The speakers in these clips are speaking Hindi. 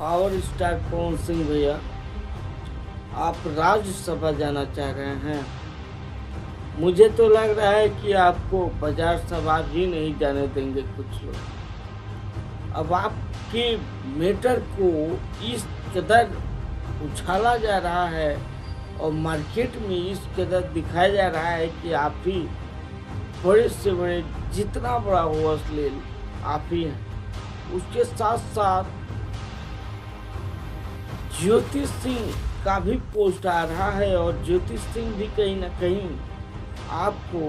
पावर स्टार पवन सिंह भैया, आप राज्यसभा जाना चाह रहे हैं। मुझे तो लग रहा है कि आपको बाजार सभा भी नहीं जाने देंगे कुछ लोग। अब आपके मैटर को इस कदर उछाला जा रहा है और मार्केट में इस कदर दिखाया जा रहा है कि आप ही बड़े से बड़े, जितना बड़ा हो अश्लील आप ही हैं। उसके साथ साथ ज्योति सिंह का भी पोस्ट आ रहा है और ज्योति सिंह भी कहीं ना कहीं आपको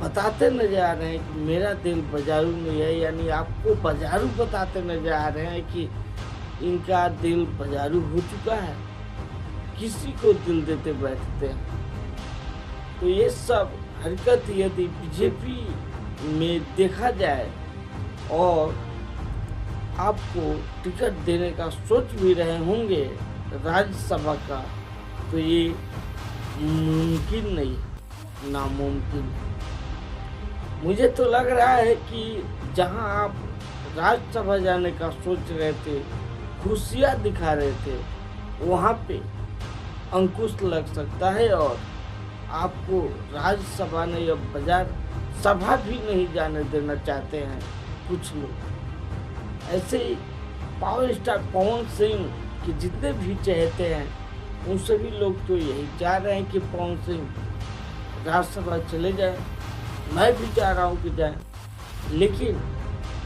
बताते नजर आ रहे हैं कि मेरा दिल बाजारू में है, यानी आपको बाजारू बताते नजर आ रहे हैं कि इनका दिल बाजारू हो चुका है, किसी को दिल देते बैठते हैं। तो ये सब हरकत यदि बीजेपी में देखा जाए और आपको टिकट देने का सोच भी रहे होंगे राज्यसभा का, तो ये मुमकिन नहीं, नामुमकिन। मुझे तो लग रहा है कि जहां आप राज्यसभा जाने का सोच रहे थे, खुशियां दिखा रहे थे, वहां पे अंकुश लग सकता है और आपको राज्यसभा ने या बाजार सभा भी नहीं जाने देना चाहते हैं कुछ लोग। ऐसे ही पावर स्टार पवन सिंह के जितने भी चाहते हैं उन सभी लोग तो यही चाह रहे हैं कि पवन सिंह राज्यसभा चले जाए। मैं भी चाह रहा हूँ कि जाए, लेकिन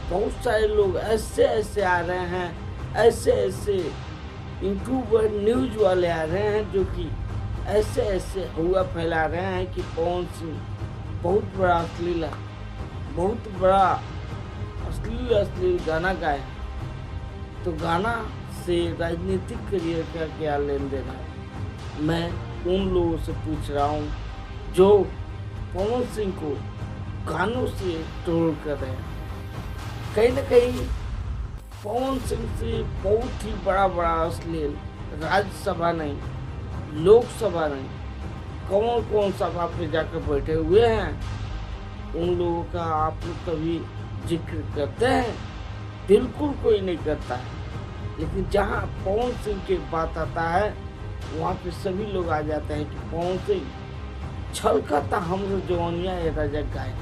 बहुत सारे लोग ऐसे ऐसे आ रहे हैं, ऐसे ऐसे यूट्यूबर न्यूज वाले आ रहे हैं जो कि ऐसे ऐसे हुआ फैला रहे हैं कि पवन सिंह बहुत बड़ा अश्लील है, बहुत बड़ा अश्लील गाना गाए। तो गाना से राजनीतिक करियर का क्या लेन देन है? मैं उन लोगों से पूछ रहा हूँ जो पवन सिंह को गानों से ट्रोल कर रहे हैं। कहीं ना कहीं पवन सिंह से बहुत ही बड़ा बड़ा अश्लील राज्यसभा नहीं, लोकसभा नहीं, कौन कौन सभा पे जाकर बैठे हुए हैं, उन लोगों का आप लोग कभी जिक्र करते हैं? बिल्कुल कोई नहीं करता है। लेकिन जहां पवन सिंह की बात आता है वहां पे सभी लोग आ जाते हैं कि पवन सिंह छलकता हम जवानिया ये राजा गाय।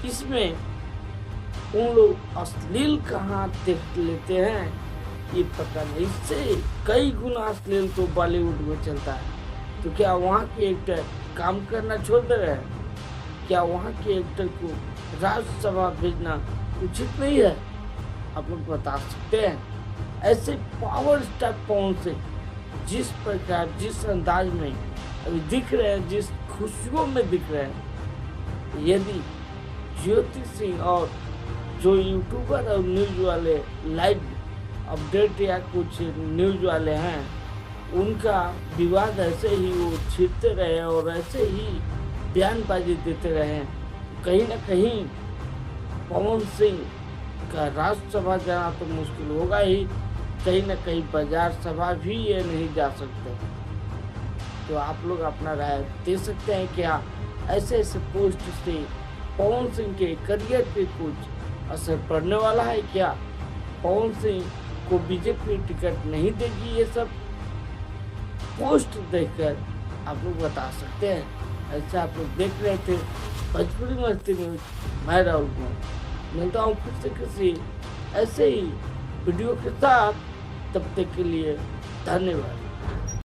इसमें उन लोग अश्लील कहाँ देख लेते हैं ये पता नहीं। इससे कई गुना अश्लील तो बॉलीवुड में चलता है। तो क्या वहाँ के एक्टर काम करना छोड़ दे रहे हैं? क्या वहाँ के एक्टर को राज्यसभा भेजना उचित नहीं है? आप लोग बता सकते हैं? ऐसे पावर स्टार पवन सिंह जिस प्रकार, जिस अंदाज में अभी दिख रहे हैं, जिस खुशियों में दिख रहे हैं, यदि ज्योति सिंह और जो यूट्यूबर और न्यूज वाले लाइव अपडेट या कुछ न्यूज वाले हैं, उनका विवाद ऐसे ही वो छीनते रहे और ऐसे ही बयानबाजी देते रहे, कहीं ना कहीं पवन सिंह का राज्यसभा जाना तो मुश्किल होगा ही, कहीं ना कहीं बाजार सभा भी ये नहीं जा सकते। तो आप लोग अपना राय दे सकते हैं। क्या ऐसे ऐसे पोस्ट से पवन सिंह के करियर पे कुछ असर पड़ने वाला है? क्या पवन सिंह को बीजेपी टिकट नहीं देगी? ये सब पोस्ट देखकर आप लोग बता सकते हैं। ऐसे आप लोग देख रहे थे भोजपुरी मस्ती न्यूज। मैं राहुल कुमार मिलता हूँ फिर से किसी ऐसे ही वीडियो के साथ। तब तक के लिए धन्यवाद।